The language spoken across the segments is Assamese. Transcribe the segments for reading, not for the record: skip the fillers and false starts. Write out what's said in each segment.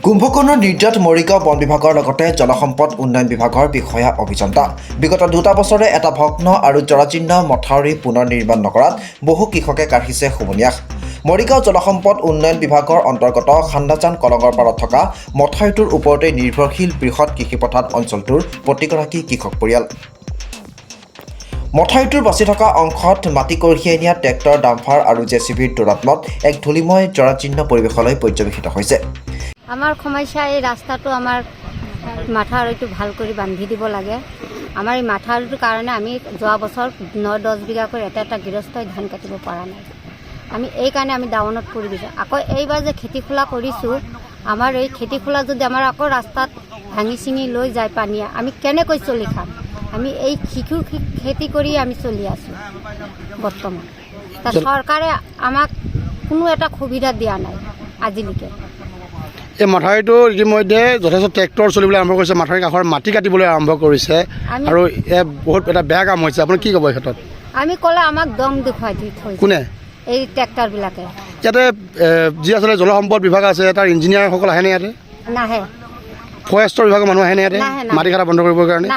কুম্ভকৰ্ণৰ নিৰ্যাত মৰিগাঁও বন বিভাগৰ লগতে জলসম্পদ উন্নয়ন বিভাগৰ বিষয়া অভিযন্তা বিগত 2 বছৰে এটা ভগ্ন আৰু জৰাজীৰ্ণ মথাউৰি পুনৰ নিৰ্মাণ নকৰাত বহু কৃষকে কাঢ়িছে হুমুনিয়াহ। মৰিগাঁও জলসম্পদ উন্নয়ন বিভাগৰ অন্তৰ্গত খান্দাজান কলঙৰ পাৰত থকা মথাউৰিটোৰ ওপৰতে নিৰ্ভৰশীল বৃহৎ কৃষিপথাৰ অঞ্চলটোৰ প্ৰতিগৰাকী কৃষক পৰিয়াল। মথাউৰিটোৰ বাচি থকা অংশত মাটি কঢ়িয়াই নিয়া ট্ৰেক্টৰ, ডাম্পাৰ আৰু জেচিবিৰ দৌৰাত্মত এক ধূলিময় জৰাজীৰ্ণ পৰিৱেশলৈ পৰ্যবেক্ষিত হৈছে। আমাৰ সমস্যা এই ৰাস্তাটো আমাৰ মাথাউৰিটো ভাল কৰি বান্ধি দিব লাগে। আমাৰ এই মাথাউৰিটোৰ কাৰণে আমি যোৱা বছৰ 9-10 বিঘাকৈ এটা গৃহস্থই ধান কাটিব পৰা নাই। আমি এই কাৰণে আমি ডাউনত পৰি গৈছোঁ। আকৌ এইবাৰ যে খেতি খোলা কৰিছোঁ, আমাৰ এই খেতি খোলা যদি আমাৰ আকৌ ৰাস্তাত ভাঙি চিঙি লৈ যায় পানীয়ে, আমি কেনেকৈ চলি খাম? আমি এই শিশু খেতি কৰি আমি চলি আছোঁ বৰ্তমান। চৰকাৰে আমাক কোনো এটা সুবিধা দিয়া নাই আজিলৈকে। এই মথাউৰিটো ইতিমধ্যে যথেষ্ট ট্ৰেক্টৰ চলিবলৈ আৰম্ভ কৰিছে, মাথাউৰি কাষৰ মাটি কাটিবলৈ আৰম্ভ কৰিছে আৰু বহুত এটা বেয়া কাম হৈছে। আপুনি কি ক'ব এই ক্ষেত্ৰত? আমি ক'লে আমাক দম দেখুৱাই দি থৈছে। কোনে? এই ট্ৰেক্টৰবিলাকে। ইয়াতে যি আচলতে জলসম্পদ বিভাগ আছে, তাৰ ইঞ্জিনিয়াৰসকল আহেনে ইয়াতে? নাহে। ফৰেষ্টৰ বিভাগৰ মানুহ আহেনে ইয়াতে মাটি কটা বন্ধ কৰিবৰ কাৰণে?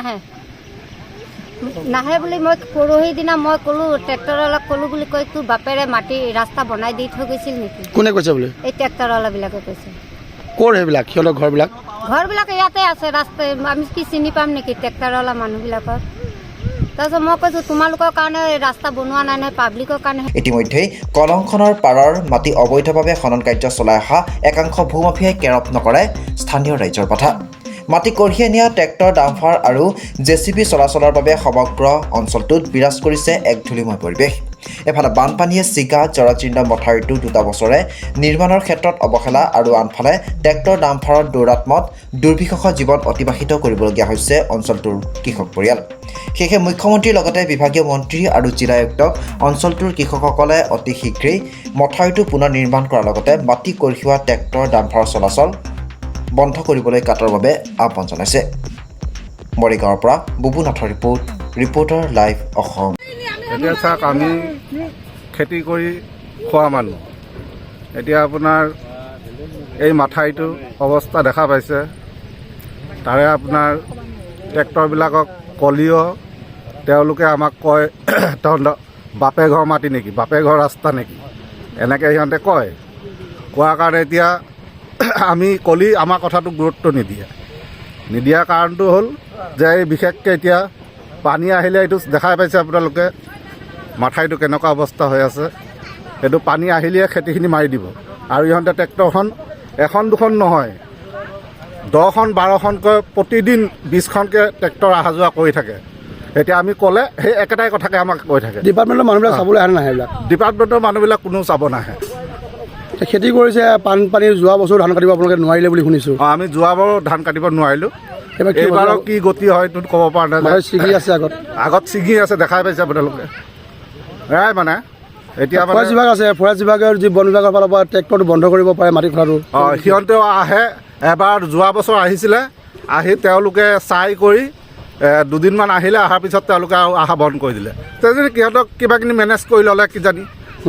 নাহে বুলি মই পৰহি দিনা মই ক'লোঁ, ট্ৰেক্টৰৱালাক ক'লোঁ বুলি কৈ তোৰ বাপেৰে মাটি ৰাস্তা বনাই দি থৈ গৈছিল নেকি? কোনে কৈছে বোলে? এই ট্ৰেক্টৰৱালাবিলাকে কৈছে। ক'ৰ সেইবিলাক সিহঁতৰ ঘৰবিলাক? ঘৰবিলাক ইয়াতে আছে ৰাস্তাই, আমি কি চিনি পাম নেকি ট্ৰেক্টৰৱালা মানুহবিলাকৰ? তাৰপিছত মই কৈছোঁ তোমালোকৰ কাৰণে ৰাস্তা বনোৱা নাই নহয়, পাব্লিকৰ কাৰণে। ইতিমধ্যেই কলংখনৰ পাৰৰ মাটি অবৈধভাৱে খনন কাৰ্য চলাই অহা একাংশ ভূমাফিয়াই কেৰপ নকৰে স্থানীয় ৰাইজৰ কথা। মাটি কঢ়িয়াই নিয়া ট্ৰেক্টৰ, ডাম্পাৰ আৰু জেচিবি চলাচলৰ বাবে সমগ্ৰ অঞ্চলটোত বিৰাজ কৰিছে এক ধূলিময় পৰিৱেশ। এফালে বানপানীয়ে ছিগা জৰাজীৰ্ণ মথাউৰিটো 2 বছৰে নিৰ্মাণৰ ক্ষেত্ৰত অৱহেলা আৰু আনফালে ট্ৰেক্টৰ, ডাম্পাৰৰ দৌৰাত্মত দুৰ্বিষহ জীৱন অতিবাহিত কৰিবলগীয়া হৈছে অঞ্চলটোৰ কৃষক পৰিয়াল। সেয়েহে মুখ্যমন্ত্ৰীৰ লগতে বিভাগীয় মন্ত্ৰী আৰু জিলা আয়ুক্তক অঞ্চলটোৰ কৃষকসকলে অতি শীঘ্ৰেই মথাউৰিটো পুনৰ নিৰ্মাণ কৰাৰ লগতে মাটি কঢ়িওৱা ট্ৰেক্টৰ, ডাম্পাৰৰ চলাচল বন্ধ কৰিবলৈ কাটৰ বাবে আহ্বান জনাইছে। মৰিগাঁৱৰ পৰা বুবু নাথৰ ৰিপৰ্টাৰ লাইভ অসম। এতিয়া চাওক, আমি খেতি কৰি খোৱা মানুহ। এতিয়া আপোনাৰ এই মাথাউৰিটো অৱস্থা দেখা পাইছে। তাৰে আপোনাৰ ট্ৰেক্টৰবিলাকক কলিও তেওঁলোকে আমাক কয় তহঁতৰ বাপে ঘৰ মাটি নেকি, বাপে ঘৰ ৰাস্তা নেকি, এনেকৈ সিহঁতে কয়। কোৱাৰ কাৰণে এতিয়া আমি কলি আমাৰ কথাটো গুৰুত্ব নিদিয়াৰ কাৰণটো হ'ল যে এই বিশেষকৈ এতিয়া পানী আহিলে এইটো দেখাই পাইছে আপোনালোকে মাথাউৰিটো কেনেকুৱা অৱস্থা হৈ আছে। সেইটো পানী আহিলেই খেতিখিনি মাৰি দিব। আৰু ইহঁতে ট্ৰেক্টৰখন 1-2খন নহয়, 10খন 12খনকৈ প্ৰতিদিন 20খনকৈ ট্ৰেক্টৰ অহা যোৱা কৰি থাকে। এতিয়া আমি ক'লে সেই একেটাই কথাকে আমাক কৈ থাকে। ডিপাৰ্টমেণ্টৰ মানুহবিলাক চাবলৈ আহে নাহে? এইবিলাক ডিপাৰ্টমেণ্টৰ মানুহবিলাক কোনো চাব নাহে। খেতি কৰিছে, বানপানী যোৱা বছৰ ধান কাটিব আপোনালোকে নোৱাৰিলে বুলি শুনিছোঁ। আমি যোৱাবাৰো ধান কাটিব নোৱাৰিলোঁ। এইবাৰৰ কি গতি হয় এইটো ক'ব পৰা নাই। ছিগি আছে আগত ছিগি আছে, দেখাই পাইছে আপোনালোকে। এয়াই মানে এতিয়া ফৰেষ্ট বিভাগ আছে, ফৰেষ্ট বিভাগৰ যি বন বিভাগৰ ফালৰ পৰা ট্ৰেক্টৰটো বন্ধ কৰিব পাৰে মাটি খোলাটো। সিহঁতেও আহে। এবাৰ যোৱা বছৰ আহিছিলে, আহি তেওঁলোকে চাই কৰি 2দিনমান আহিলে, অহাৰ পিছত তেওঁলোকে আৰু অহা বন্ধ কৰি দিলে। তেনেকৈ সিহঁতক কিবাকিনি মেনেজ কৰি ল'লে কিজানি,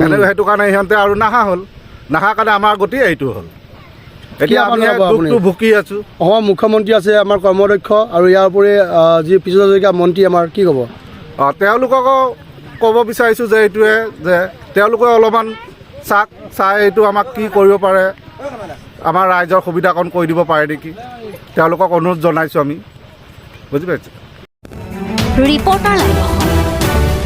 এনেকৈ সেইটো কাৰণে সিহঁতে আৰু নাহা হ'ল। নাহা কাৰণে আমাৰ গতি এইটো হ'ল। এতিয়া আমি দুখটো ভুকি আছোঁ। অসমৰ মুখ্যমন্ত্ৰী আছে, আমাৰ কৰ্মদক্ষ, আৰু ইয়াৰ উপৰি যি পিছুৱা হাজৰিকা মন্ত্ৰী আমাৰ, কি ক'ব? তেওঁলোককো ক'ব বিচাৰিছোঁ যে এইটোৱে যে তেওঁলোকে অলপমান চাই এইটো আমাক কি কৰিব পাৰে, আমাৰ ৰাইজৰ সুবিধাকণ কৰি দিব পাৰে নেকি, তেওঁলোকক অনুৰোধ জনাইছোঁ আমি। বুজি পাইছে? Reporter live.